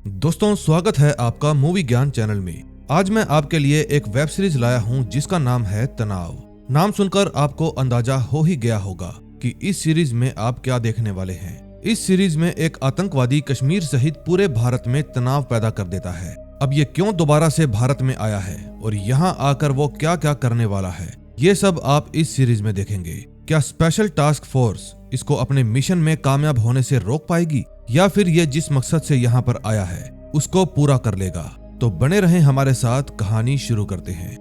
दोस्तों, स्वागत है आपका मूवी ज्ञान चैनल में। आज मैं आपके लिए एक वेब सीरीज लाया हूं जिसका नाम है तनाव। नाम सुनकर आपको अंदाजा हो ही गया होगा कि इस सीरीज में आप क्या देखने वाले हैं। इस सीरीज में एक आतंकवादी कश्मीर सहित पूरे भारत में तनाव पैदा कर देता है। अब ये क्यों दोबारा से भारत में आया है और यहाँ आकर वो क्या क्या करने वाला है, ये सब आप इस सीरीज में देखेंगे। क्या स्पेशल टास्क फोर्स इसको अपने मिशन में कामयाब होने से रोक पाएगी या फिर ये जिस मकसद से यहाँ पर आया है उसको पूरा कर लेगा? तो बने रहें हमारे साथ, कहानी शुरू करते हैं।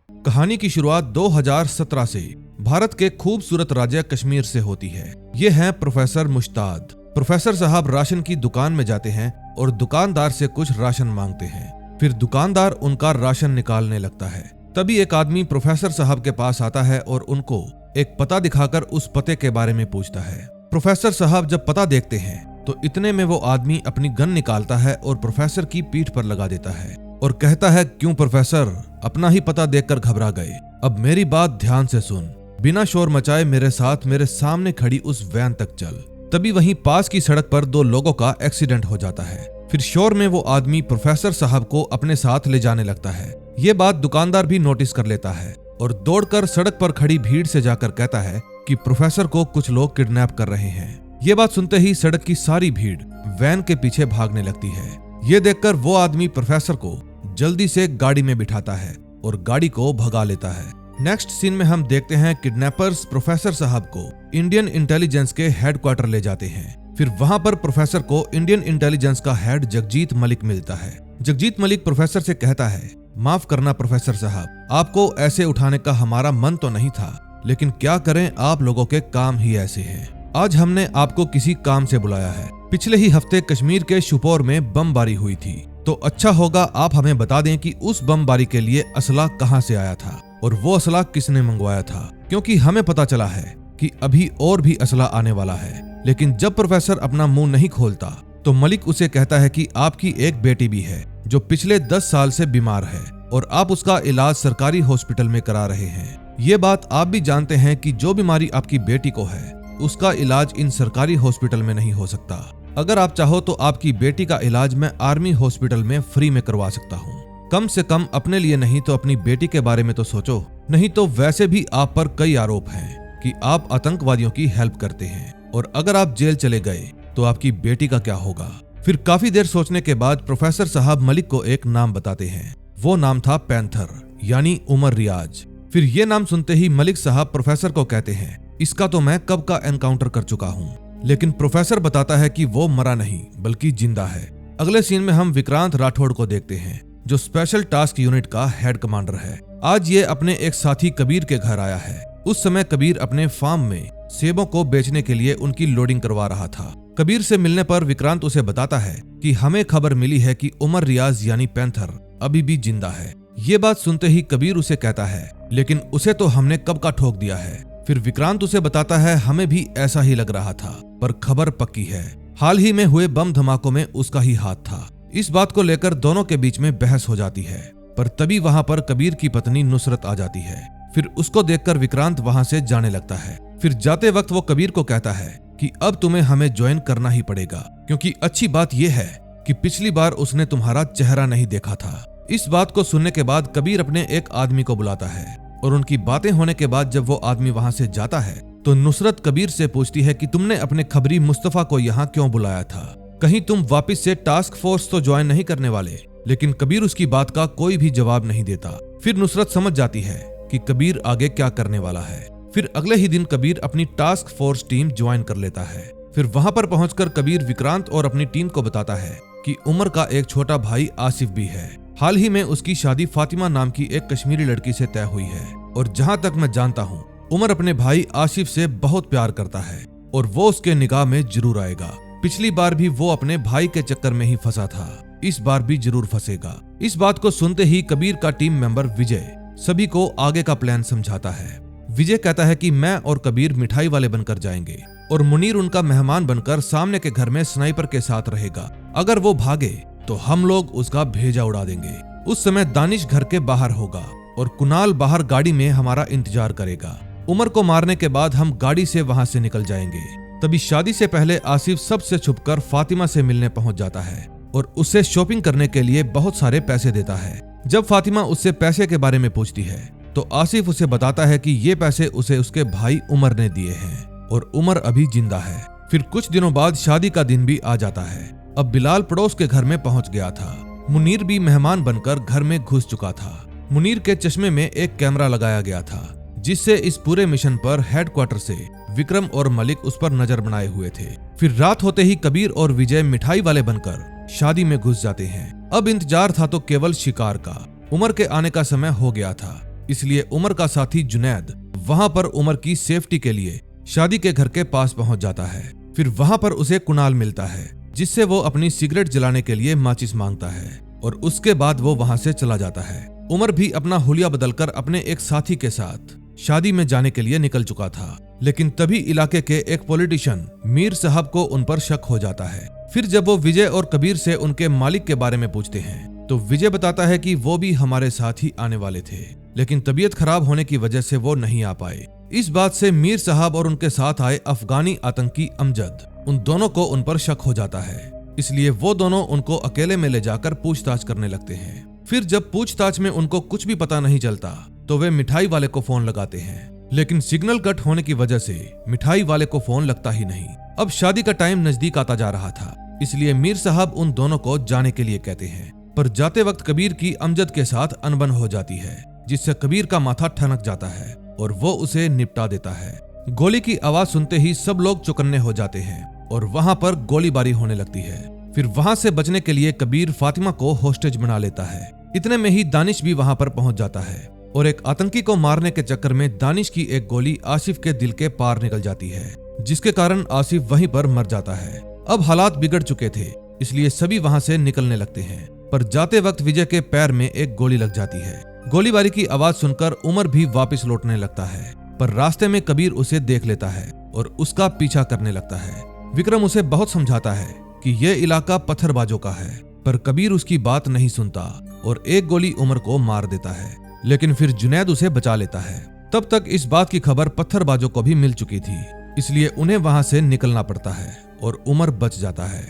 कहानी की शुरुआत 2017 से भारत के खूबसूरत राज्य कश्मीर से होती है। ये हैं प्रोफेसर मुश्ताद। प्रोफेसर साहब राशन की दुकान में जाते हैं और दुकानदार से कुछ राशन मांगते हैं। फिर दुकानदार उनका राशन निकालने लगता है। तभी एक आदमी प्रोफेसर साहब के पास आता है और उनको एक पता दिखाकर उस पते के बारे में पूछता है। प्रोफेसर साहब जब पता देखते हैं तो इतने में वो आदमी अपनी गन निकालता है और प्रोफेसर की पीठ पर लगा देता है और कहता है, क्यों प्रोफेसर, अपना ही पता देखकर घबरा गए? अब मेरी बात ध्यान से सुन, बिना शोर मचाए मेरे साथ मेरे सामने खड़ी उस वैन तक चल। तभी वहीं पास की सड़क पर दो लोगों का एक्सीडेंट हो जाता है। फिर शोर में वो आदमी प्रोफेसर साहब को अपने साथ ले जाने लगता है। ये बात दुकानदार भी नोटिस कर लेता है और दौड़कर सड़क पर खड़ी भीड़ से जाकर कहता है कि प्रोफेसर को कुछ लोग किडनैप कर रहे हैं। ये बात सुनते ही सड़क की सारी भीड़ वैन के पीछे भागने लगती है। ये देखकर वो आदमी प्रोफेसर को जल्दी से गाड़ी में बिठाता है और गाड़ी को भगा लेता है। नेक्स्ट सीन में हम देखते हैं किडनैपर्स प्रोफेसर साहब को इंडियन इंटेलिजेंस के हेडक्वार्टर ले जाते हैं। फिर वहां पर प्रोफेसर को इंडियन इंटेलिजेंस का हेड जगजीत मलिक मिलता है। जगजीत मलिक प्रोफेसर से कहता है, माफ करना प्रोफेसर साहब, आपको ऐसे उठाने का हमारा मन तो नहीं था, लेकिन क्या करें, आप लोगों के काम ही ऐसे हैं। आज हमने आपको किसी काम से बुलाया है। पिछले ही हफ्ते कश्मीर के शुपोर में बमबारी हुई थी, तो अच्छा होगा आप हमें बता दें कि उस बमबारी के लिए असला कहां से आया था और वो असला किसने मंगवाया था, क्योंकि हमें पता चला है कि अभी और भी असला आने वाला है। लेकिन जब प्रोफेसर अपना मुंह नहीं खोलता तो मलिक उसे कहता है कि आपकी एक बेटी भी है जो पिछले 10 साल से बीमार है और आप उसका इलाज सरकारी हॉस्पिटल में करा रहे हैं। ये बात आप भी जानते हैं कि जो बीमारी आपकी बेटी को है उसका इलाज इन सरकारी हॉस्पिटल में नहीं हो सकता। अगर आप चाहो तो आपकी बेटी का इलाज मैं आर्मी हॉस्पिटल में फ्री में करवा सकता हूँ। कम से कम अपने लिए नहीं तो अपनी बेटी के बारे में तो सोचो, नहीं तो वैसे भी आप पर कई आरोप हैं कि आप आतंकवादियों की हेल्प करते हैं और अगर आप जेल चले गए तो आपकी बेटी का क्या होगा? फिर काफी देर सोचने के बाद प्रोफेसर साहब मलिक को एक नाम बताते हैं। वो नाम था पैंथर, यानी उमर रियाज। फिर ये नाम सुनते ही मलिक साहब प्रोफेसर को कहते हैं, इसका तो मैं कब का एनकाउंटर कर चुका हूँ। लेकिन प्रोफेसर बताता है कि वो मरा नहीं बल्कि जिंदा है। अगले सीन में हम विक्रांत राठौड़ को देखते हैं जो स्पेशल टास्क यूनिट का हेड कमांडर है। आज ये अपने एक साथी कबीर के घर आया है। उस समय कबीर अपने फार्म में सेबों को बेचने के लिए उनकी लोडिंग करवा रहा था। कबीर से मिलने पर विक्रांत उसे बताता है कि हमें खबर मिली है कि उमर रियाज यानी पैंथर अभी भी जिंदा है। ये बात सुनते ही कबीर उसे कहता है, लेकिन उसे तो हमने कब का ठोक दिया है। फिर विक्रांत उसे बताता है, हमें भी ऐसा ही लग रहा था, पर खबर पक्की है, हाल ही में हुए बम धमाकों में उसका ही हाथ था। इस बात को लेकर दोनों के बीच में बहस हो जाती है, पर तभी वहां पर कबीर की पत्नी नुसरत आ जाती है। फिर उसको देखकर विक्रांत वहां से जाने लगता है। फिर जाते वक्त वो कबीर को कहता है कि अब तुम्हें हमें ज्वाइन करना ही पड़ेगा, क्योंकि अच्छी बात यह है कि पिछली बार उसने तुम्हारा चेहरा नहीं देखा था। इस बात को सुनने के बाद कबीर अपने एक आदमी को बुलाता है और उनकी बातें होने के बाद जब वो आदमी वहां से जाता है तो नुसरत कबीर से पूछती है कि तुमने अपने खबरी मुस्तफा को यहाँ क्यों बुलाया था? कहीं तुम वापस से टास्क फोर्स तो ज्वाइन नहीं करने वाले? लेकिन कबीर उसकी बात का कोई भी जवाब नहीं देता। फिर नुसरत समझ जाती है कि कबीर आगे क्या करने वाला है। फिर अगले ही दिन कबीर अपनी टास्क फोर्स टीम ज्वाइन कर लेता है। फिर वहां पर पहुंचकर कबीर विक्रांत और अपनी टीम को बताता है कि उमर का एक छोटा भाई आसिफ भी है। हाल ही में उसकी शादी फातिमा नाम की एक कश्मीरी लड़की से तय हुई है और जहां तक मैं जानता हूं उमर अपने भाई आसिफ से बहुत प्यार करता है और वो उसके निगाह में जरूर आएगा। पिछली बार भी वो अपने भाई के चक्कर में ही फंसा था, इस बार भी जरूर फंसेगा। इस बात को सुनते ही कबीर का टीम मेंबर विजय सभी को आगे का प्लान समझाता है। विजय कहता है कि मैं और कबीर मिठाई वाले बनकर जाएंगे और मुनीर उनका मेहमान बनकर सामने के घर में स्नाइपर के साथ रहेगा। अगर वो भागे तो हम लोग उसका भेजा उड़ा देंगे। उस समय दानिश घर के बाहर होगा और कुणाल बाहर गाड़ी में हमारा इंतजार करेगा। उमर को मारने के बाद हम गाड़ी से वहां से निकल जाएंगे। तभी शादी से पहले आसिफ सबसे छुपकर फातिमा से मिलने पहुंच जाता है और उससे शॉपिंग करने के लिए बहुत सारे पैसे देता है। जब फातिमा उससे पैसे के बारे में पूछती है तो आसिफ उसे बताता है कि ये पैसे उसे उसके भाई उमर ने दिए हैं और उमर अभी जिंदा है। फिर कुछ दिनों बाद शादी का दिन भी आ जाता है। अब बिलाल पड़ोस के घर में पहुंच गया था। मुनीर भी मेहमान बनकर घर में घुस चुका था। मुनीर के चश्मे में एक कैमरा लगाया गया था जिससे इस पूरे मिशन पर हेडक्वार्टर से विक्रम और मलिक उस पर नजर बनाए हुए थे। फिर रात होते ही कबीर और विजय मिठाई वाले बनकर शादी में घुस जाते हैं। अब इंतजार था तो केवल शिकार का। उमर के आने का समय हो गया था, इसलिए उमर का साथी जुनैद वहां पर उमर की सेफ्टी के लिए शादी के घर के पास पहुंच जाता है। फिर वहां पर उसे कुणाल मिलता है जिससे वो अपनी सिगरेट जलाने के लिए माचिस मांगता है और उसके बाद वो वहां से चला जाता है। उमर भी अपना हुलिया बदलकर अपने एक साथी के साथ शादी में जाने के लिए निकल चुका था, लेकिन तभी इलाके के एक पॉलिटिशियन मीर साहब को उन पर शक हो जाता है। फिर जब वो विजय और कबीर से उनके मालिक के बारे में पूछते हैं तो विजय बताता है कि वो भी हमारे साथ ही आने वाले थे, लेकिन तबीयत खराब होने की वजह से वो नहीं आ पाए। इस बात से मीर साहब और उनके साथ आए अफगानी आतंकी अमजद, उन दोनों को उन पर शक हो जाता है, इसलिए वो दोनों उनको अकेले में ले जाकर पूछताछ करने लगते हैं। फिर जब पूछताछ में उनको कुछ भी पता नहीं चलता तो वे मिठाई वाले को फोन लगाते हैं, लेकिन सिग्नल कट होने की वजह से मिठाई वाले को फोन लगता ही नहीं। अब शादी का टाइम नजदीक आता जा रहा था, इसलिए मीर साहब उन दोनों को जाने के लिए कहते हैं, पर जाते वक्त कबीर की अमजद के साथ अनबन हो जाती है जिससे कबीर का माथा ठनक जाता है और वो उसे निपटा देता है। गोली की आवाज सुनते ही सब लोग चौकन्ने हो जाते हैं और वहां पर गोलीबारी होने लगती है। फिर वहां से बचने के लिए कबीर फातिमा को होस्टेज बना लेता है। इतने में ही दानिश भी वहां पर पहुंच जाता है और एक आतंकी को मारने के चक्कर में दानिश की एक गोली आसिफ के दिल के पार निकल जाती है, जिसके कारण आसिफ वहीं पर मर जाता है। अब हालात बिगड़ चुके थे, इसलिए सभी वहां से निकलने लगते हैं, पर जाते वक्त विजय के पैर में एक गोली लग जाती है। गोलीबारी की आवाज सुनकर उमर भी वापस लौटने लगता है, पर रास्ते में कबीर उसे देख लेता है और उसका पीछा करने लगता है। विक्रम उसे बहुत समझाता है कि यह इलाका पत्थरबाजों का है, पर कबीर उसकी बात नहीं सुनता और एक गोली उमर को मार देता है, लेकिन फिर जुनैद उसे बचा लेता है। तब तक इस बात की खबर पत्थरबाजों को भी मिल चुकी थी, इसलिए उन्हें वहां से निकलना पड़ता है और उमर बच जाता है।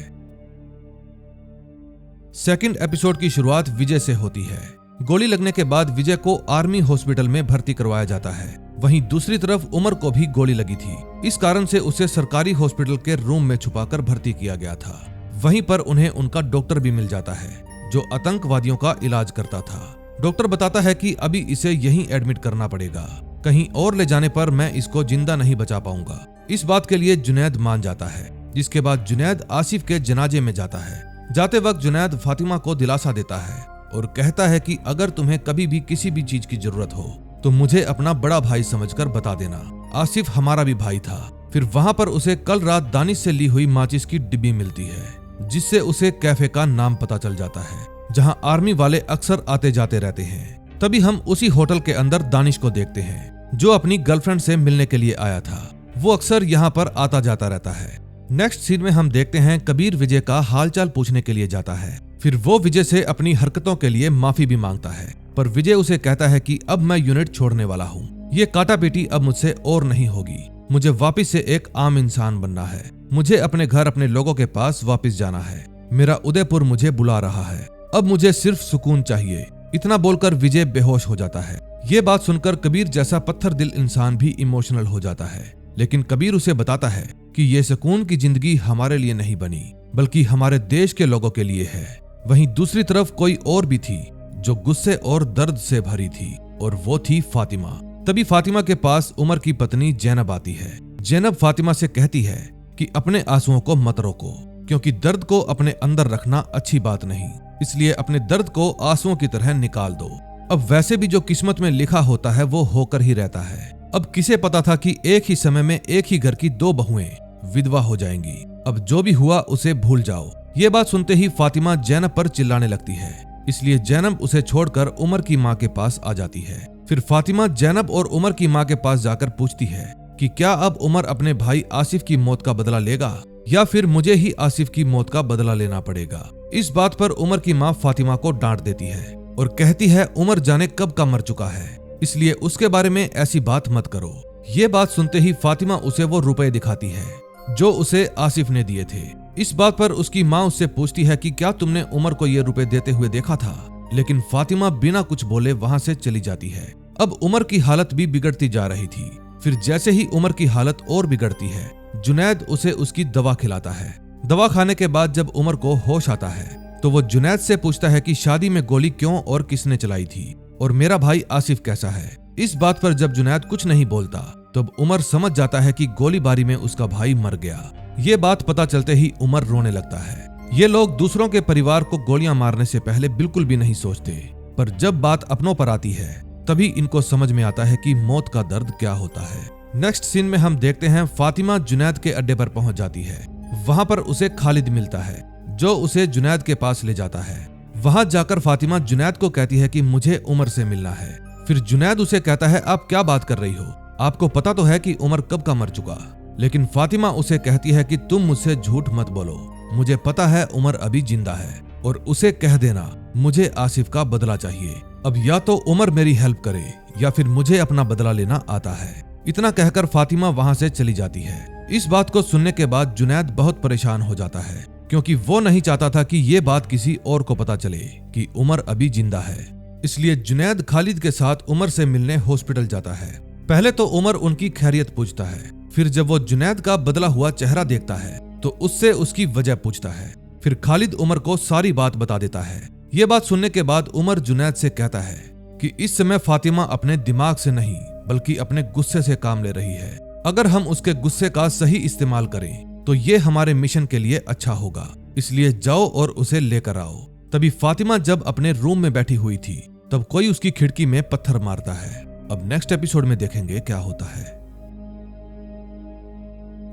सेकंड एपिसोड की शुरुआत विजय से होती है। गोली लगने के बाद विजय को आर्मी हॉस्पिटल में भर्ती करवाया जाता है। वहीं दूसरी तरफ उमर को भी गोली लगी थी, इस कारण से उसे सरकारी हॉस्पिटल के रूम में छुपाकर भर्ती किया गया था। वहीं पर उन्हें उनका डॉक्टर भी मिल जाता है जो आतंकवादियों का इलाज करता था। डॉक्टर बताता है कि अभी इसे यहीं एडमिट करना पड़ेगा, कहीं और ले जाने पर मैं इसको जिंदा नहीं बचा पाऊंगा। इस बात के लिए जुनैद मान जाता है, जिसके बाद जुनैद आसिफ के जनाजे में जाता है। जाते वक्त जुनैद फातिमा को दिलासा देता है और कहता है कि अगर तुम्हें कभी भी किसी भी चीज की जरूरत हो तो मुझे अपना बड़ा भाई समझकर बता देना। आसिफ हमारा भी भाई था। फिर वहां पर उसे कल रात दानिश से ली हुई माचिस की डिब्बी मिलती है, जिससे उसे कैफे का नाम पता चल जाता है जहां आर्मी वाले अक्सर आते जाते रहते हैं। तभी हम उसी होटल के अंदर दानिश को देखते हैं जो अपनी गर्लफ्रेंड से मिलने के लिए आया था। वो अक्सर यहाँ पर आता जाता रहता है। नेक्स्ट सीन में हम देखते हैं कबीर विजय का हालचाल पूछने के लिए जाता है। फिर वो विजय से अपनी हरकतों के लिए माफी भी मांगता है, पर विजय उसे कहता है कि अब मैं यूनिट छोड़ने वाला हूँ। ये काटापीटी अब मुझसे और नहीं होगी। मुझे वापिस से एक आम इंसान बनना है। मुझे अपने घर अपने लोगों के पास वापिस जाना है। मेरा उदयपुर मुझे बुला रहा है। अब मुझे सिर्फ सुकून चाहिए। इतना बोलकर विजय बेहोश हो जाता है। ये बात सुनकर कबीर जैसा पत्थर दिल इंसान भी इमोशनल हो जाता है, लेकिन कबीर उसे बताता है कि ये सुकून की जिंदगी हमारे लिए नहीं बनी, बल्कि हमारे देश के लोगों के लिए है। वहीं दूसरी तरफ कोई और भी थी जो गुस्से और दर्द से भरी थी, और वो थी फातिमा। तभी फातिमा के पास उमर की पत्नी जैनब आती है। जैनब फातिमा से कहती है कि अपने आंसुओं को मत रोको, क्योंकि दर्द को अपने अंदर रखना अच्छी बात नहीं, इसलिए अपने दर्द को आंसुओं की तरह निकाल दो। अब वैसे भी जो किस्मत में लिखा होता है वो होकर ही रहता है। अब किसे पता था कि एक ही समय में एक ही घर की 2 बहुएं विधवा हो जाएंगी। अब जो भी हुआ उसे भूल जाओ। ये बात सुनते ही फातिमा जैनब पर चिल्लाने लगती है, इसलिए जैनब उसे छोड़कर उमर की माँ के पास आ जाती है। फिर फातिमा जैनब और उमर की माँ के पास जाकर पूछती है कि क्या अब उमर अपने भाई आसिफ की मौत का बदला लेगा या फिर मुझे ही आसिफ की मौत का बदला लेना पड़ेगा। इस बात पर उमर की माँ फातिमा को डांट देती है और कहती है उमर जाने कब का मर चुका है, इसलिए उसके बारे में ऐसी बात मत करो। ये बात सुनते ही फातिमा उसे वो रुपए दिखाती है जो उसे आसिफ ने दिए थे। इस बात पर उसकी माँ उससे पूछती है कि क्या तुमने उमर को ये रुपए देते हुए देखा था, लेकिन फातिमा बिना कुछ बोले वहां से चली जाती है। अब उमर की हालत भी बिगड़ती जा रही थी। फिर जैसे ही उमर की हालत और बिगड़ती है, जुनैद उसे उसकी दवा खिलाता है। दवा खाने के बाद जब उमर को होश आता है तो वो जुनैद से पूछता है कि शादी में गोली क्यों और किसने चलाई थी, और मेरा भाई आसिफ कैसा है। इस बात पर जब जुनैद कुछ नहीं बोलता तब उमर समझ जाता है कि गोलीबारी में उसका भाई मर गया। ये बात पता चलते ही उमर रोने लगता है। ये लोग दूसरों के परिवार को गोलियां मारने से पहले बिल्कुल भी नहीं सोचते, पर जब बात अपनों पर आती है तभी इनको समझ में आता है कि मौत का दर्द क्या होता है। नेक्स्ट सीन में हम देखते हैं फातिमा जुनैद के अड्डे पर पहुंच जाती है। वहां पर उसे खालिद मिलता है जो उसे जुनैद के पास ले जाता है। वहां जाकर फातिमा जुनैद को कहती है कि मुझे उमर से मिलना है। फिर जुनैद उसे कहता है आप क्या बात कर रही हो, आपको पता तो है कि उमर कब का मर चुका। लेकिन फातिमा उसे कहती है कि तुम मुझसे झूठ मत बोलो, मुझे पता है उमर अभी जिंदा है, और उसे कह देना मुझे आसिफ का बदला चाहिए। अब या तो उमर मेरी हेल्प करे या फिर मुझे अपना बदला लेना आता है। इतना कहकर फातिमा वहां से चली जाती है। इस बात को सुनने के बाद जुनैद बहुत परेशान हो जाता है, क्योंकि वो नहीं चाहता था कि ये बात किसी और को पता चले कि उमर अभी जिंदा है। इसलिए जुनैद खालिद के साथ उमर से मिलने हॉस्पिटल जाता है। पहले तो उमर उनकी खैरियत पूछता है, फिर जब वो जुनैद का बदला हुआ चेहरा देखता है तो उससे उसकी वजह पूछता है। फिर खालिद उमर को सारी बात बता देता है। ये बात सुनने के बाद उमर जुनैद से कहता है कि इस समय फातिमा अपने दिमाग से नहीं बल्कि अपने गुस्से से काम ले रही है। अगर हम उसके गुस्से का सही इस्तेमाल करें तो ये हमारे मिशन के लिए अच्छा होगा, इसलिए जाओ और उसे लेकर आओ। तभी फातिमा जब अपने रूम में बैठी हुई थी तब कोई उसकी खिड़की में पत्थर मारता है। अब नेक्स्ट एपिसोड में देखेंगे क्या होता है।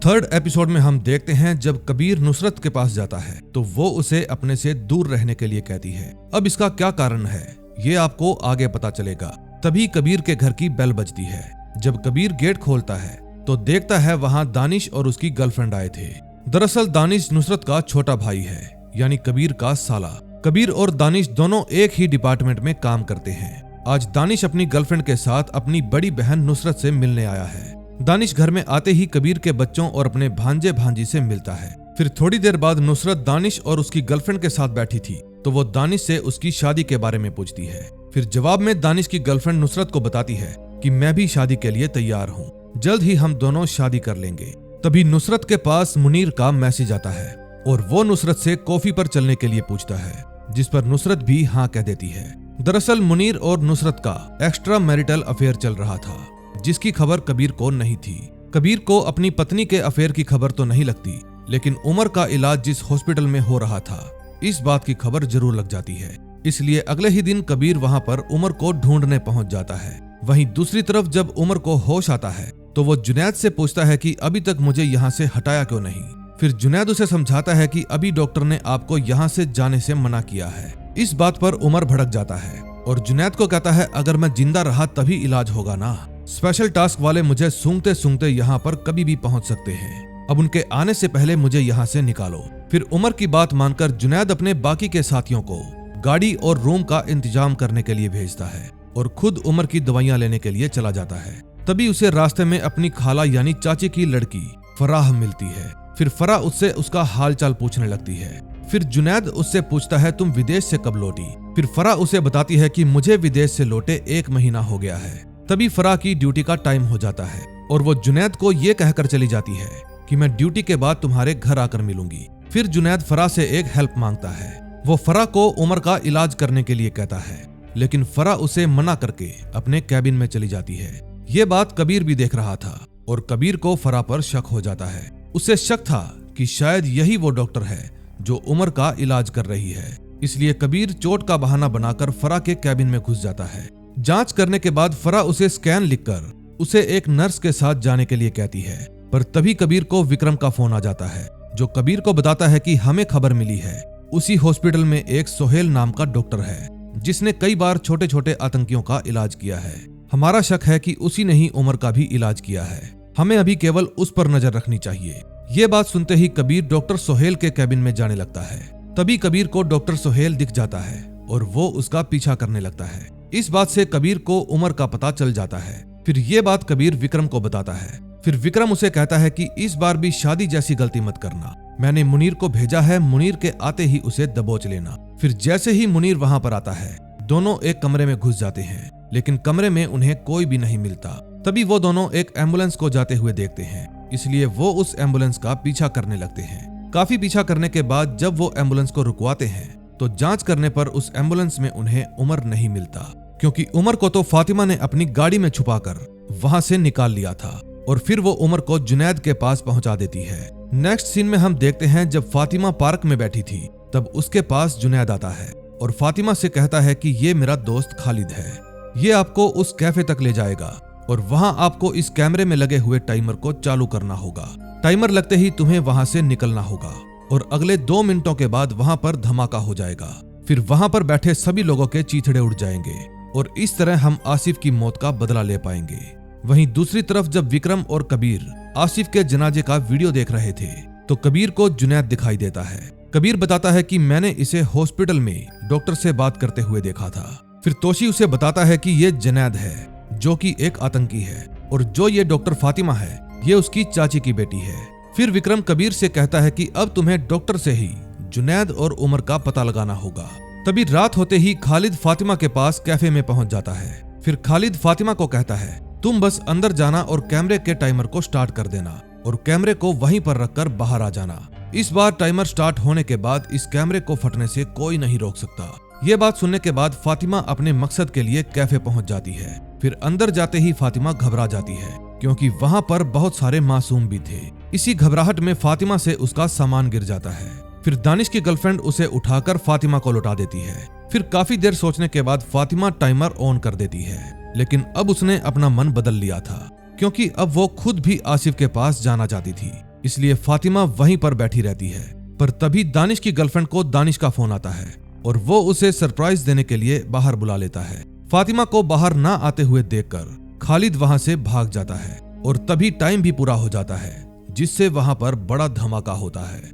थर्ड एपिसोड में हम देखते हैं जब कबीर नुसरत के पास जाता है तो वो उसे अपने से दूर रहने के लिए कहती है। अब इसका क्या कारण है ये आपको आगे पता चलेगा। तभी कबीर के घर की बेल बजती है। जब कबीर गेट खोलता है तो देखता है वहां दानिश और उसकी गर्लफ्रेंड आए थे। दरअसल दानिश नुसरत का छोटा भाई है, यानी कबीर का साला। कबीर और दानिश दोनों एक ही डिपार्टमेंट में काम करते हैं। आज दानिश अपनी गर्लफ्रेंड के साथ अपनी बड़ी बहन नुसरत से मिलने आया है। दानिश घर में आते ही कबीर के बच्चों और अपने भांजे भांजी से मिलता है। फिर थोड़ी देर बाद नुसरत दानिश और उसकी गर्लफ्रेंड के साथ बैठी थी तो वो दानिश से उसकी शादी के बारे में पूछती है। फिर जवाब में दानिश की गर्लफ्रेंड नुसरत को बताती है कि मैं भी शादी के लिए तैयार हूँ, जल्द ही हम दोनों शादी कर लेंगे। तभी नुसरत के पास मुनीर का मैसेज आता है और वो नुसरत से कॉफी पर चलने के लिए पूछता है, जिस पर नुसरत भी हाँ कह देती है। दरअसल मुनीर और नुसरत का एक्स्ट्रा मैरिटल अफेयर चल रहा था, जिसकी खबर कबीर को नहीं थी। कबीर को अपनी पत्नी के अफेयर की खबर तो नहीं लगती, लेकिन उमर का इलाज जिस हॉस्पिटल में हो रहा था इस बात की खबर जरूर लग जाती है। इसलिए अगले ही दिन कबीर वहां पर उमर को ढूंढने पहुंच जाता है। वहीं दूसरी तरफ जब उमर को होश आता है तो वो जुनैद से पूछता है कि अभी तक मुझे यहाँ से हटाया क्यों नहीं। फिर जुनैद उसे समझाता है कि अभी डॉक्टर ने आपको यहाँ से जाने से मना किया है। इस बात पर उमर भड़क जाता है और जुनैद को कहता है अगर मैं जिंदा रहा तभी इलाज होगा ना। स्पेशल टास्क वाले मुझे सूंघते सूंघते यहाँ पर कभी भी पहुँच सकते हैं। अब उनके आने से पहले मुझे यहाँ से निकालो। फिर उमर की बात मानकर जुनैद अपने बाकी के साथियों को गाड़ी और रूम का इंतजाम करने के लिए भेजता है और खुद उमर की दवाइयां लेने के लिए चला जाता है। तभी उसे रास्ते में अपनी खाला यानी चाची की लड़की फराह मिलती है। फिर फराह उससे उसका हालचाल पूछने लगती है। फिर जुनैद उससे पूछता है तुम विदेश से कब लौटी। फिर फराह उसे बताती है कि मुझे विदेश से लौटे 1 महीना हो गया है। तभी फराह की ड्यूटी का टाइम हो जाता है और वो जुनैद को ये कहकर चली जाती है कि मैं ड्यूटी के बाद तुम्हारे घर आकर मिलूंगी। फिर जुनैद फराह से एक हेल्प मांगता है। वो फराह को उमर का इलाज करने के लिए कहता है, लेकिन फराह उसे मना करके अपने कैबिन में चली जाती है। ये बात कबीर भी देख रहा था और कबीर को फराह पर शक हो जाता है। उसे शक था कि शायद यही वो डॉक्टर है जो उमर का इलाज कर रही है। इसलिए कबीर चोट का बहाना बनाकर फराह के कैबिन में घुस जाता है। जांच करने के बाद फराह उसे स्कैन लिखकर उसे एक नर्स के साथ जाने के लिए कहती है, पर तभी कबीर को विक्रम का फोन आ जाता है जो कबीर को बताता है कि हमें खबर मिली है उसी हॉस्पिटल में एक सोहेल नाम का डॉक्टर है जिसने कई बार छोटे छोटे आतंकियों का इलाज किया है। हमारा शक है कि उसी ने ही उमर का भी इलाज किया है। हमें अभी केवल उस पर नजर रखनी चाहिए। ये बात सुनते ही कबीर डॉक्टर सोहेल के कैबिन में जाने लगता है। तभी कबीर को डॉक्टर सोहेल दिख जाता है और वो उसका पीछा करने लगता है। इस बात से कबीर को उमर का पता चल जाता है। फिर ये बात कबीर विक्रम को बताता है। फिर विक्रम उसे कहता है कि इस बार भी शादी जैसी गलती मत करना, मैंने मुनीर को भेजा है, मुनीर के आते ही उसे दबोच लेना। फिर जैसे ही मुनीर वहां पर आता है, दोनों एक कमरे में घुस जाते हैं, लेकिन कमरे में उन्हें कोई भी नहीं मिलता। तभी वो दोनों एक एम्बुलेंस को जाते हुए देखते हैं, इसलिए वो उस एम्बुलेंस का पीछा करने लगते हैं। काफी पीछा करने के बाद जब वो एम्बुलेंस को रुकवाते हैं तो जांच करने पर उस एम्बुलेंस में उन्हें उमर नहीं मिलता, क्योंकि उमर को तो फातिमा ने अपनी गाड़ी में छुपाकर वहां से निकाल लिया था और फिर वो उमर को जुनैद के पास पहुंचा देती है। नेक्स्ट सीन में हम देखते हैं जब फातिमा पार्क में बैठी थी तब उसके पास जुनैद आता है और फातिमा से कहता है कि ये मेरा दोस्त खालिद है, ये आपको उस कैफे तक ले जाएगा और वहां आपको इस कैमरे में लगे हुए टाइमर को चालू करना होगा। टाइमर लगते ही तुम्हें वहां से निकलना होगा और अगले 2 मिनटों के बाद वहां पर धमाका हो जाएगा। फिर वहां पर बैठे सभी लोगों के चीथड़े उड़ जाएंगे और इस तरह हम आसिफ की मौत का बदला ले पाएंगे। वहीं दूसरी तरफ जब विक्रम और कबीर आसिफ के जनाजे का वीडियो देख रहे थे तो कबीर को जुनैद दिखाई देता है। कबीर बताता है कि मैंने इसे हॉस्पिटल में डॉक्टर से बात करते हुए देखा था। फिर तोशी उसे बताता है कि ये जुनैद है जो कि एक आतंकी है और जो ये डॉक्टर फातिमा है ये उसकी चाची की बेटी है। फिर विक्रम कबीर से कहता है कि अब तुम्हें डॉक्टर से ही जुनैद और उमर का पता लगाना होगा। तभी रात होते ही खालिद फातिमा के पास कैफे में पहुंच जाता है। फिर खालिद फातिमा को कहता है तुम बस अंदर जाना और कैमरे के टाइमर को स्टार्ट कर देना और कैमरे को वहीं पर रखकर बाहर आ जाना। इस बार टाइमर स्टार्ट होने के बाद इस कैमरे को फटने से कोई नहीं रोक सकता। ये बात सुनने के बाद फातिमा अपने मकसद के लिए कैफे पहुंच जाती है। फिर अंदर जाते ही फातिमा घबरा जाती है क्योंकि वहां पर बहुत सारे मासूम भी थे। इसी घबराहट में फातिमा से उसका सामान गिर जाता है। फिर दानिश की गर्लफ्रेंड उसे उठाकर फातिमा को लौटा देती है। फिर काफी देर सोचने के बाद फातिमा टाइमर ऑन कर देती है, लेकिन अब उसने अपना मन बदल लिया था क्योंकि अब वो खुद भी आसिफ के पास जाना चाहती थी, इसलिए फातिमा वहीं पर बैठी रहती है। पर तभी दानिश की गर्लफ्रेंड को दानिश का फोन आता है और वो उसे सरप्राइज देने के लिए बाहर बुला लेता है। फातिमा को बाहर ना आते हुए देखकर खालिद वहां से भाग जाता है और तभी टाइम भी पूरा हो जाता है, जिससे वहां पर बड़ा धमाका होता है।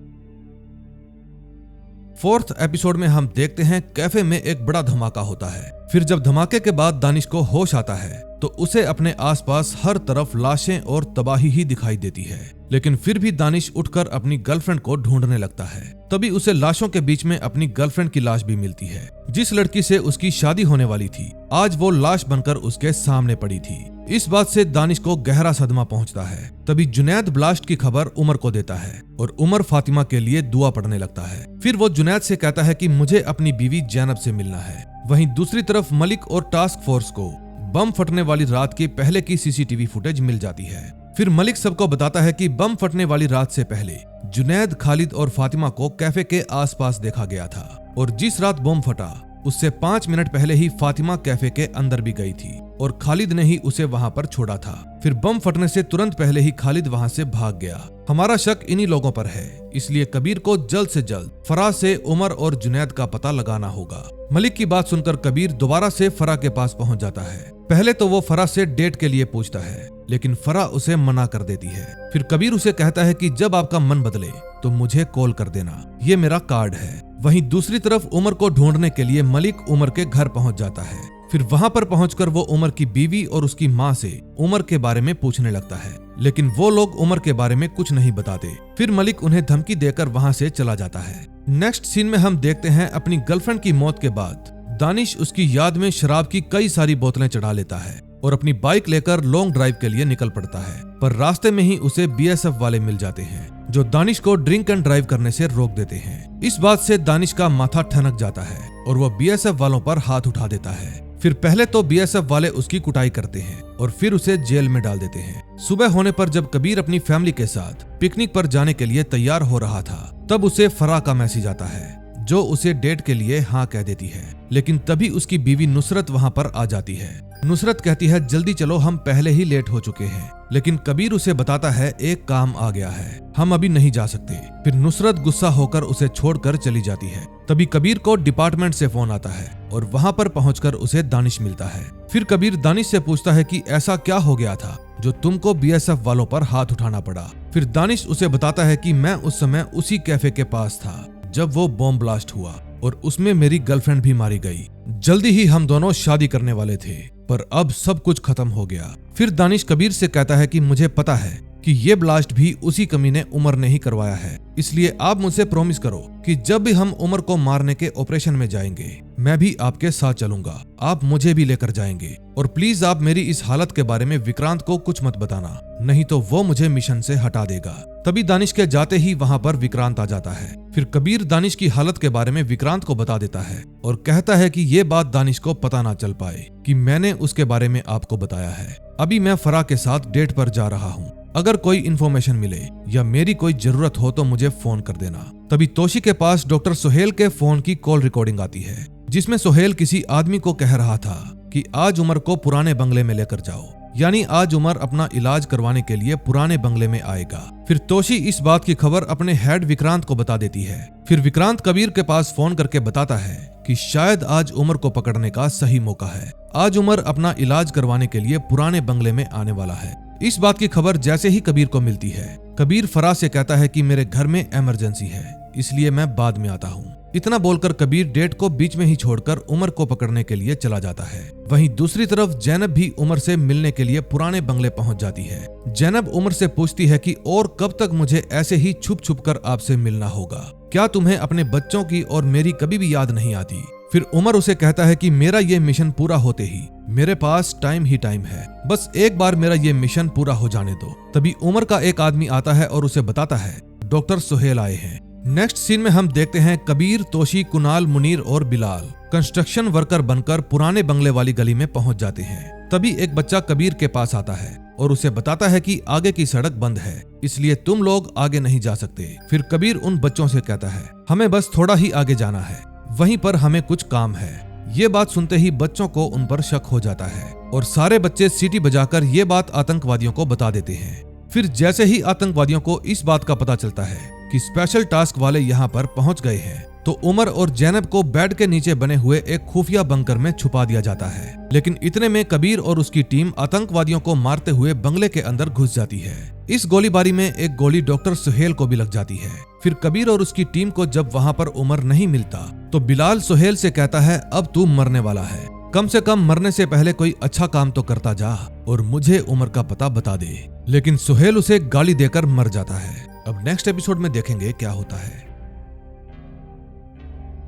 4th एपिसोड में हम देखते हैं कैफे में एक बड़ा धमाका होता है। फिर जब धमाके के बाद दानिश को होश आता है तो उसे अपने आसपास हर तरफ लाशें और तबाही ही दिखाई देती है, लेकिन फिर भी दानिश उठकर अपनी गर्लफ्रेंड को ढूंढने लगता है। तभी उसे लाशों के बीच में अपनी गर्लफ्रेंड की लाश भी मिलती है। जिस लड़की से उसकी शादी होने वाली थी आज वो लाश बनकर उसके सामने पड़ी थी। इस बात से दानिश को गहरा सदमा पहुंचता है। तभी जुनैद ब्लास्ट की खबर उमर को देता है और उमर फातिमा के लिए दुआ पढ़ने लगता है। फिर वो जुनैद से कहता है कि मुझे अपनी बीवी जैनब से मिलना है। वहीं दूसरी तरफ मलिक और टास्क फोर्स को बम फटने वाली रात के पहले की सीसीटीवी फुटेज मिल जाती है। फिर मलिक सबको बताता है कि बम फटने वाली रात से पहले जुनैद, खालिद और फातिमा को कैफे के आसपास देखा गया था और जिस रात बम फटा उससे 5 मिनट पहले ही फातिमा कैफे के अंदर भी गई थी और खालिद ने ही उसे वहां पर छोड़ा था। फिर बम फटने से तुरंत पहले ही खालिद वहां से भाग गया। हमारा शक इन्हीं लोगों पर है, इसलिए कबीर को जल्द से जल्द फराह से उमर और जुनैद का पता लगाना होगा। मलिक की बात सुनकर कबीर दोबारा से फराह के पास पहुंच जाता है। पहले तो वो फराह से डेट के लिए पूछता है, लेकिन फराह उसे मना कर देती है। फिर कबीर उसे कहता है कि जब आपका मन बदले तो मुझे कॉल कर देना, ये मेरा कार्ड है। वहीं दूसरी तरफ उमर को ढूंढने के लिए मलिक उमर के घर पहुंच जाता है। फिर वहां पर पहुंचकर वो उमर की बीवी और उसकी माँ से उमर के बारे में पूछने लगता है, लेकिन वो लोग उमर के बारे में कुछ नहीं बताते। फिर मलिक उन्हें धमकी देकर वहां से चला जाता है। नेक्स्ट सीन में हम देखते हैं अपनी गर्लफ्रेंड की मौत के बाद दानिश उसकी याद में शराब की कई सारी बोतलें चढ़ा लेता है और अपनी बाइक लेकर लॉन्ग ड्राइव के लिए निकल पड़ता है। पर रास्ते में ही उसे बीएसएफ वाले मिल जाते हैं जो दानिश को ड्रिंक एंड ड्राइव करने से रोक देते हैं। इस बात से दानिश का माथा ठनक जाता है और वो बीएसएफ वालों पर हाथ उठा देता है। फिर पहले तो बीएसएफ वाले उसकी कुटाई करते हैं और फिर उसे जेल में डाल देते हैं। सुबह होने पर जब कबीर अपनी फैमिली के साथ पिकनिक पर जाने के लिए तैयार हो रहा था तब उसे फराह का मैसेज आता है जो उसे डेट के लिए हाँ कह देती है। लेकिन तभी उसकी बीवी नुसरत वहां पर आ जाती है। नुसरत कहती है जल्दी चलो, हम पहले ही लेट हो चुके हैं। लेकिन कबीर उसे बताता है एक काम आ गया है, हम अभी नहीं जा सकते। फिर नुसरत गुस्सा होकर उसे छोड़कर चली जाती है। तभी कबीर को डिपार्टमेंट से फोन आता है और वहां पर पहुंचकर उसे दानिश मिलता है। फिर कबीर दानिश से पूछता है कि ऐसा क्या हो गया था जो तुमको बीएसएफ वालों पर हाथ उठाना पड़ा। फिर दानिश उसे बताता है कि मैं उस समय उसी कैफे के पास था जब वो बॉम्ब ब्लास्ट हुआ और उसमें मेरी गर्लफ्रेंड भी मारी गई। जल्दी ही हम दोनों शादी करने वाले थे, पर अब सब कुछ खत्म हो गया। फिर दानिश कबीर से कहता है कि मुझे पता है कि ये ब्लास्ट भी उसी कमीने उमर ने ही करवाया है, इसलिए आप मुझसे प्रॉमिस करो कि जब भी हम उमर को मारने के ऑपरेशन में जाएंगे मैं भी आपके साथ चलूंगा, आप मुझे भी लेकर जाएंगे, और प्लीज आप मेरी इस हालत के बारे में विक्रांत को कुछ मत बताना, नहीं तो वो मुझे मिशन से हटा देगा। तभी दानिश के जाते ही वहाँ पर विक्रांत आ जाता है। फिर कबीर दानिश की हालत के बारे में विक्रांत को बता देता है और कहता है कि ये बात दानिश को पता ना चल पाए कि मैंने उसके बारे में आपको बताया है। अभी मैं फराह के साथ डेट पर जा रहा हूँ, अगर कोई इन्फॉर्मेशन मिले या मेरी कोई जरूरत हो तो मुझे फोन कर देना। तभी तोशी के पास डॉक्टर सुहेल के फोन की कॉल रिकॉर्डिंग आती है, जिसमें सुहेल किसी आदमी को कह रहा था कि आज उमर को पुराने बंगले में लेकर जाओ, यानी आज उमर अपना इलाज करवाने के लिए पुराने बंगले में आएगा। फिर तोशी इस बात की खबर अपने हेड विक्रांत को बता देती है। फिर विक्रांत कबीर के पास फोन करके बताता है कि शायद आज उमर को पकड़ने का सही मौका है, आज उमर अपना इलाज करवाने के लिए पुराने बंगले में आने वाला है। इस बात की खबर जैसे ही कबीर को मिलती है, कबीर फराह से कहता है कि मेरे घर में इमरजेंसी है, इसलिए मैं बाद में आता हूँ। इतना बोलकर कबीर डेट को बीच में ही छोड़कर उमर को पकड़ने के लिए चला जाता है। वहीं दूसरी तरफ जैनब भी उमर से मिलने के लिए पुराने बंगले पहुंच जाती है। जैनब उमर से पूछती है कि और कब तक मुझे ऐसे ही छुप छुप कर आपसे मिलना होगा, क्या तुम्हें अपने बच्चों की और मेरी कभी भी याद नहीं आती? फिर उमर उसे कहता है कि मेरा ये मिशन पूरा होते ही मेरे पास टाइम ही टाइम है, बस एक बार मेरा ये मिशन पूरा हो जाने दो। तभी उमर का एक आदमी आता है और उसे बताता है डॉक्टर सुहेल आए हैं। नेक्स्ट सीन में हम देखते हैं कबीर, तोशी, कुणाल, मुनीर और बिलाल कंस्ट्रक्शन वर्कर बनकर पुराने बंगले वाली गली में पहुंच जाते हैं। तभी एक बच्चा कबीर के पास आता है और उसे बताता है कि आगे की सड़क बंद है, इसलिए तुम लोग आगे नहीं जा सकते। फिर कबीर उन बच्चों से कहता है हमें बस थोड़ा ही आगे जाना है, वहीं पर हमें कुछ काम है। ये बात सुनते ही बच्चों को उन पर शक हो जाता है और सारे बच्चे सीटी बजाकर ये बात आतंकवादियों को बता देते हैं। फिर जैसे ही आतंकवादियों को इस बात का पता चलता है कि स्पेशल टास्क वाले यहाँ पर पहुंच गए हैं, तो उमर और जैनब को बेड के नीचे बने हुए एक खुफिया बंकर में छुपा दिया जाता है। लेकिन इतने में कबीर और उसकी टीम आतंकवादियों को मारते हुए बंगले के अंदर घुस जाती है। इस गोलीबारी में एक गोली डॉक्टर सुहेल को भी लग जाती है। फिर कबीर और उसकी टीम को जब वहाँ पर उमर नहीं मिलता तो बिलाल सुहेल से कहता है अब तू मरने वाला है, कम से कम मरने से पहले कोई अच्छा काम तो करता जा और मुझे उमर का पता बता दे। लेकिन सुहेल उसे गाली देकर मर जाता है। अब नेक्स्ट एपिसोड में देखेंगे क्या होता है।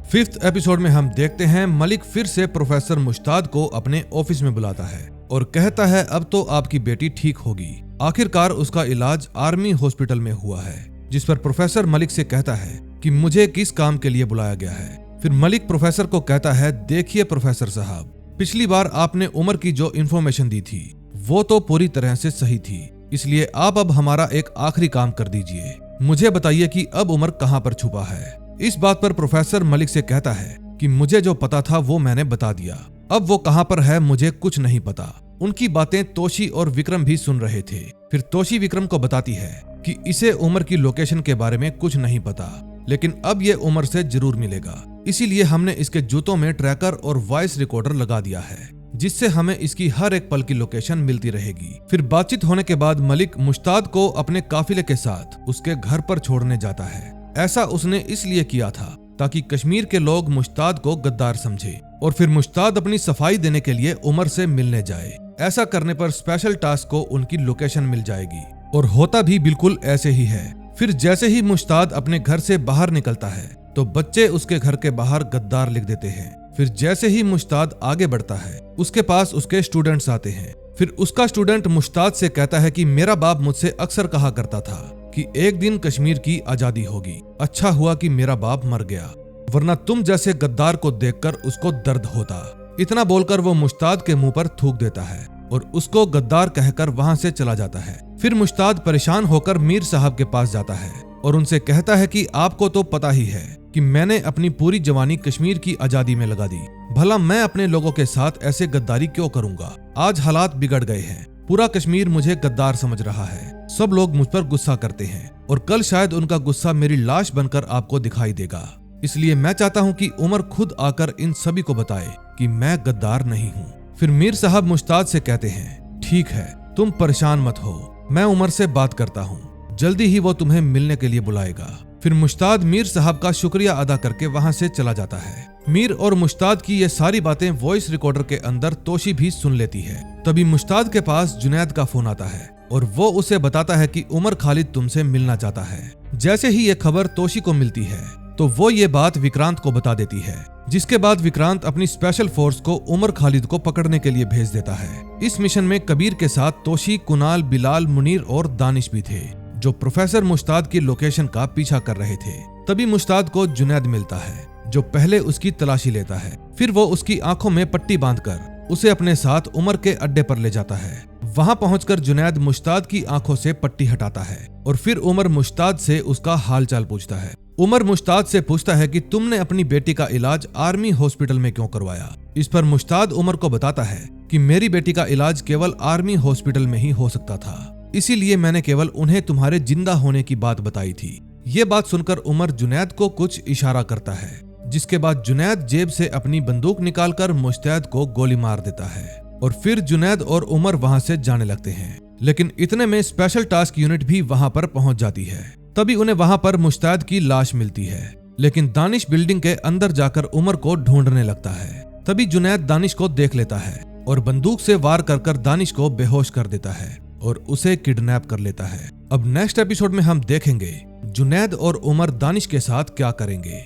5th एपिसोड में हम देखते हैं मलिक फिर से प्रोफेसर मुश्ताद को अपने ऑफिस में बुलाता है और कहता है अब तो आपकी बेटी ठीक होगी। आखिरकार उसका इलाज आर्मी हॉस्पिटल में हुआ है, जिस पर प्रोफेसर मलिक से कहता है कि मुझे किस काम के लिए बुलाया गया है। फिर मलिक प्रोफेसर को कहता है देखिए प्रोफेसर साहब, पिछली बार आपने उमर की जो इन्फॉर्मेशन दी थी वो तो पूरी तरह से सही थी, इसलिए आप अब हमारा एक आखिरी काम कर दीजिए, मुझे बताइए कि अब उमर कहाँ पर छुपा है। इस बात पर प्रोफेसर मलिक से कहता है कि मुझे जो पता था वो मैंने बता दिया, अब वो कहाँ पर है मुझे कुछ नहीं पता। उनकी बातें तोशी और विक्रम भी सुन रहे थे। फिर तोशी विक्रम को बताती है कि इसे उमर की लोकेशन के बारे में कुछ नहीं पता, लेकिन अब ये उमर से जरूर मिलेगा, इसीलिए हमने इसके जूतों में ट्रैकर और वॉइस रिकॉर्डर लगा दिया है, जिससे हमें इसकी हर एक पल की लोकेशन मिलती रहेगी। फिर बातचीत होने के बाद मलिक मुश्ताद को अपने काफिले के साथ उसके घर पर छोड़ने जाता है। ऐसा उसने इसलिए किया था ताकि कश्मीर के लोग मुश्ताद को गद्दार समझे और फिर मुश्ताद अपनी सफाई देने के लिए उमर से मिलने जाए। ऐसा करने पर स्पेशल टास्क को उनकी लोकेशन मिल जाएगी और होता भी बिल्कुल ऐसे ही है। फिर जैसे ही मुश्ताद अपने घर से बाहर निकलता है तो बच्चे उसके घर के बाहर गद्दार लिख देते हैं। फिर जैसे ही मुश्ताद आगे बढ़ता है उसके पास उसके स्टूडेंट्स आते हैं। फिर उसका स्टूडेंट मुश्ताद से कहता है कि मेरा बाप मुझसे अक्सर कहा करता था कि एक दिन कश्मीर की आजादी होगी, अच्छा हुआ कि मेरा बाप मर गया, वरना तुम जैसे गद्दार को देखकर उसको दर्द होता। इतना बोलकर वो मुश्ताद के मुंह पर थूक देता है और उसको गद्दार कहकर वहां से चला जाता है। फिर मुश्ताद परेशान होकर मीर साहब के पास जाता है और उनसे कहता है कि आपको तो पता ही है कि मैंने अपनी पूरी जवानी कश्मीर की आजादी में लगा दी, भला मैं अपने लोगों के साथ ऐसे गद्दारी क्यों करूंगा। आज हालात बिगड़ गए हैं, पूरा कश्मीर मुझे गद्दार समझ रहा है, सब लोग मुझ पर गुस्सा करते हैं और कल शायद उनका गुस्सा मेरी लाश बनकर आपको दिखाई देगा, इसलिए मैं चाहता हूं कि उमर खुद आकर इन सभी को बताए कि मैं गद्दार नहीं हूं। फिर मीर साहब मुश्ताद से कहते हैं ठीक है, तुम परेशान मत हो, मैं उमर से बात करता हूं, जल्दी ही वो तुम्हें मिलने के लिए बुलाएगा। फिर मुश्ताद मीर साहब का शुक्रिया अदा करके वहां से चला जाता है। मीर और मुश्ताद की ये सारी बातें वॉइस रिकॉर्डर के अंदर तोशी भी सुन लेती है। तभी मुश्ताद के पास जुनैद का फोन आता है और वो उसे बताता है कि उमर खालिद तुमसे मिलना चाहता है। जैसे ही ये खबर तोशी को मिलती है तो वो ये बात विक्रांत को बता देती है, जिसके बाद विक्रांत अपनी स्पेशल फोर्स को उमर खालिद को पकड़ने के लिए भेज देता है। इस मिशन में कबीर के साथ तोशी, कुणाल, बिलाल, मुनीर और दानिश भी थे, जो प्रोफेसर मुश्ताद की लोकेशन का पीछा कर रहे थे। तभी मुश्ताद को जुनैद मिलता है, जो पहले उसकी तलाशी लेता है। फिर वो उसकी आंखों में पट्टी बांधकर उसे अपने साथ उमर के अड्डे पर ले जाता है। वहां पहुंचकर जुनैद मुश्ताद की आंखों से पट्टी हटाता है और फिर उमर मुश्ताद से उसका हालचाल पूछता है। उमर मुश्ताद से पूछता है कि तुमने अपनी बेटी का इलाज आर्मी हॉस्पिटल में क्यों करवाया। इस पर मुश्ताद उमर को बताता है कि मेरी बेटी का इलाज केवल आर्मी हॉस्पिटल में ही हो सकता था, इसीलिए मैंने केवल उन्हें तुम्हारे जिंदा होने की बात बताई थी। ये बात सुनकर उमर जुनैद को कुछ इशारा करता है, जिसके बाद जुनैद जेब से अपनी बंदूक निकालकर मुश्ताद को गोली मार देता है और फिर जुनैद और उमर वहां से जाने लगते हैं। लेकिन इतने में स्पेशल टास्क यूनिट भी वहां पर पहुंच जाती है। तभी उन्हें वहां पर मुश्ताद की लाश मिलती है, लेकिन दानिश बिल्डिंग के अंदर जाकर उमर को ढूंढने लगता है। तभी जुनैद दानिश को देख लेता है और बंदूक से वार कर दानिश को बेहोश कर देता है और उसे किडनैप कर लेता है। अब नेक्स्ट एपिसोड में हम देखेंगे जुनैद और उमर दानिश के साथ क्या करेंगे।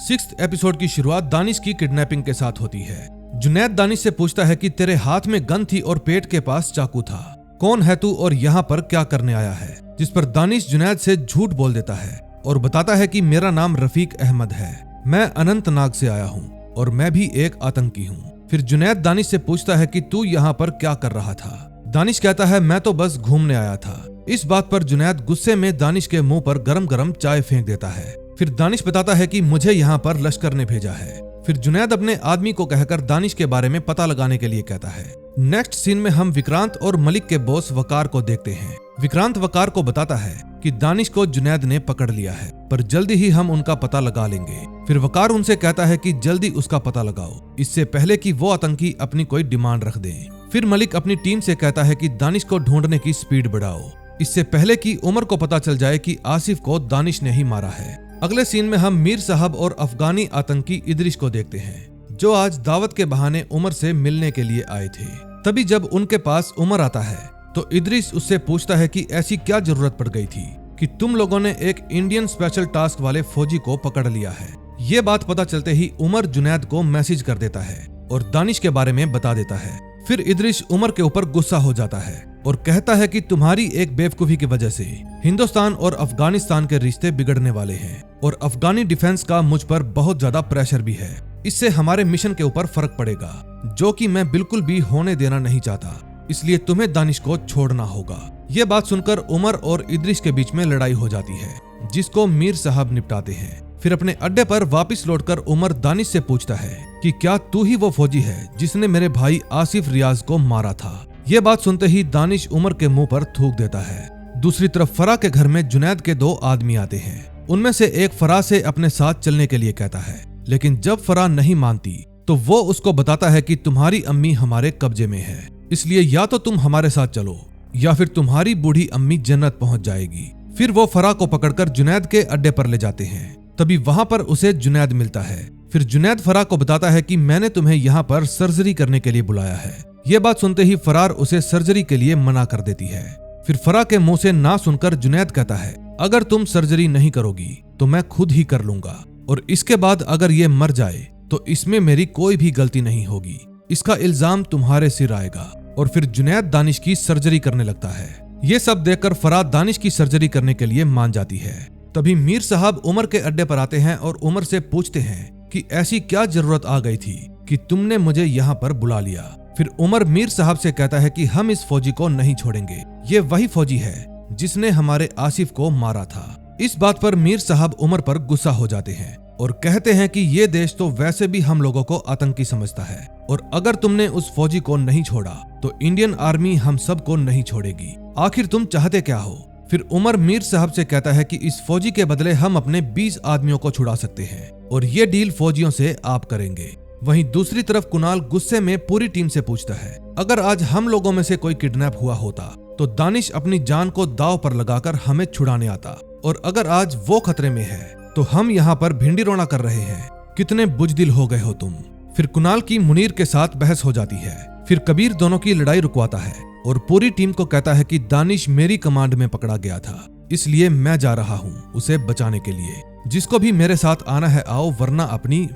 6th एपिसोड की शुरुआत दानिश की किडनैपिंग के साथ होती है। जुनैद दानिश से पूछता है कि तेरे हाथ में गन थी और पेट के पास चाकू था, कौन है तू और यहाँ पर क्या करने आया है। जिस पर दानिश जुनैद से झूठ बोल देता है और बताता है कि मेरा नाम रफीक अहमद है, मैं अनंतनाग से आया हूँ और मैं भी एक आतंकी हूँ। फिर जुनैद दानिश से पूछता है कि तू यहाँ पर क्या कर रहा था। दानिश कहता है मैं तो बस घूमने आया था। इस बात पर जुनैद गुस्से में दानिश के मुंह पर गरम गरम चाय फेंक देता है। फिर दानिश बताता है कि मुझे यहाँ पर लश्कर ने भेजा है। फिर जुनैद अपने आदमी को कहकर दानिश के बारे में पता लगाने के लिए कहता है। नेक्स्ट सीन में हम विक्रांत और मलिक के बॉस वकार को देखते हैं। विक्रांत वकार को बताता है कि दानिश को जुनैद ने पकड़ लिया है, पर जल्दी ही हम उनका पता लगा लेंगे। फिर वकार उनसे कहता है कि जल्दी उसका पता लगाओ, इससे पहले कि वो आतंकी अपनी कोई डिमांड रख दें। फिर मलिक अपनी टीम से कहता है कि दानिश को ढूंढने की स्पीड बढ़ाओ, इससे पहले कि उमर को पता चल जाए कि आसिफ को दानिश ने ही मारा है। अगले सीन में हम मीर साहब और अफगानी आतंकी इदरिस को देखते हैं, जो आज दावत के बहाने उमर से मिलने के लिए आए थे। तभी जब उनके पास उमर आता है तो इदरिस उससे पूछता है कि ऐसी क्या जरूरत पड़ गई थी कि तुम लोगों ने एक इंडियन स्पेशल टास्क वाले फौजी को पकड़ लिया है। ये बात पता चलते ही उमर जुनैद को मैसेज कर देता है और दानिश के बारे में बता देता है। फिर इदरिस उमर के ऊपर गुस्सा हो जाता है और कहता है कि तुम्हारी एक बेवकूफी की वजह से हिंदुस्तान और अफगानिस्तान के रिश्ते बिगड़ने वाले हैं और अफगानी डिफेंस का मुझ पर बहुत ज्यादा प्रेशर भी है। इससे हमारे मिशन के ऊपर फर्क पड़ेगा, जो कि मैं बिल्कुल भी होने देना नहीं चाहता, इसलिए तुम्हें दानिश को छोड़ना होगा। ये बात सुनकर उमर और इदरिस के बीच में लड़ाई हो जाती है, जिसको मीर साहब निपटाते हैं। फिर अपने अड्डे पर वापस लौटकर उमर दानिश से पूछता है कि क्या तू ही वो फौजी है जिसने मेरे भाई आसिफ रियाज को मारा था। ये बात सुनते ही दानिश उमर के मुंह पर थूक देता है। दूसरी तरफ फराह के घर में जुनैद के 2 आदमी आते हैं। उनमें से एक फराह से अपने साथ चलने के लिए कहता है, लेकिन जब फराह नहीं मानती तो वो उसको बताता है कि तुम्हारी अम्मी हमारे कब्जे में है, इसलिए या तो तुम हमारे साथ चलो या फिर तुम्हारी बूढ़ी अम्मी जन्नत पहुंच जाएगी। फिर वो फराह को पकड़कर जुनैद के अड्डे पर ले जाते हैं। तभी वहां पर उसे जुनैद मिलता है। फिर जुनैद फराह को बताता है कि मैंने तुम्हें यहाँ पर सर्जरी करने के लिए बुलाया है। ये बात सुनते ही फरार उसे सर्जरी के लिए मना कर देती है। फिर फराह के मुंह से ना सुनकर जुनैद कहता है, अगर तुम सर्जरी नहीं करोगी तो मैं खुद ही कर लूंगा, और इसके बाद अगर ये मर जाए तो इसमें मेरी कोई भी गलती नहीं होगी, इसका इल्जाम तुम्हारे सिर आएगा। और फिर जुनैद दानिश की सर्जरी करने लगता है। ये सब देखकर फराह दानिश की सर्जरी करने के लिए मान जाती है। तभी मीर साहब उमर के अड्डे पर आते हैं और उमर से पूछते हैं कि ऐसी क्या जरूरत आ गई थी कि तुमने मुझे यहाँ पर बुला लिया। फिर उमर मीर साहब से कहता है कि हम इस फौजी को नहीं छोड़ेंगे, ये वही फौजी है जिसने हमारे आसिफ को मारा था। इस बात पर मीर साहब उमर पर गुस्सा हो जाते हैं और कहते हैं कि ये देश तो वैसे भी हम लोगों को आतंकी समझता है, और अगर तुमने उस फौजी को नहीं छोड़ा तो इंडियन आर्मी हम सबको नहीं छोड़ेगी। आखिर तुम चाहते क्या हो। फिर उमर मीर साहब से कहता है कि इस फौजी के बदले हम अपने 20 आदमियों को छुड़ा सकते हैं और ये डील फौजियों से आप करेंगे। वहीं दूसरी तरफ कुणाल गुस्से में पूरी टीम से पूछता है, अगर आज हम लोगों में से कोई किडनैप हुआ होता तो दानिश अपनी जान को दांव पर लगाकर हमें छुड़ाने आता, और अगर आज वो खतरे में है तो हम यहाँ पर भिंडी रोना कर रहे हैं। कितने बुजदिल हो गए हो तुम। फिर कुणाल की मुनीर के साथ बहस हो जाती है। फिर कबीर दोनों की लड़ाई रुकवाता है और पूरी टीम को कहता है कि दानिश मेरी कमांड में पकड़ा गया था, इसलिए मैं जा रहा हूँ उसे बचाने के लिए। जिसको भी मेरे साथ आना है आओ, वरना अपनी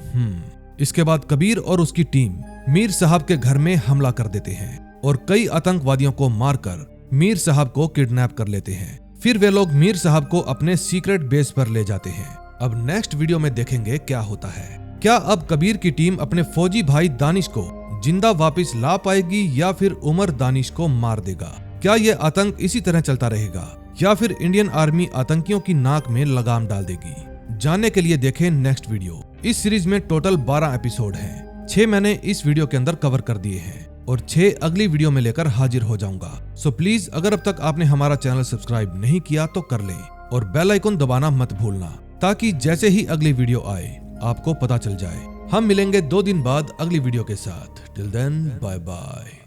इसके बाद कबीर और उसकी टीम मीर साहब के घर में हमला कर देते हैं और कई आतंकवादियों को मारकर मीर साहब को किडनैप कर लेते हैं। फिर वे लोग मीर साहब को अपने सीक्रेट बेस पर ले जाते हैं। अब नेक्स्ट वीडियो में देखेंगे क्या होता है। क्या अब कबीर की टीम अपने फौजी भाई दानिश को जिंदा वापस ला पाएगी या फिर उमर दानिश को मार देगा? क्या ये आतंक इसी तरह चलता रहेगा या फिर इंडियन आर्मी आतंकियों की नाक में लगाम डाल देगी? जानने के लिए देखें नेक्स्ट वीडियो। इस सीरीज में टोटल 12 एपिसोड हैं। 6 मैंने इस वीडियो के अंदर कवर कर दिए हैं और 6 अगली वीडियो में लेकर हाजिर हो जाऊंगा। सो प्लीज अगर अब तक आपने हमारा चैनल सब्सक्राइब नहीं किया तो कर लें और बेल आइकन दबाना मत भूलना, ताकि जैसे ही अगली वीडियो आए आपको पता चल जाए। हम मिलेंगे 2 दिन बाद अगली वीडियो के साथ। Till then bye bye.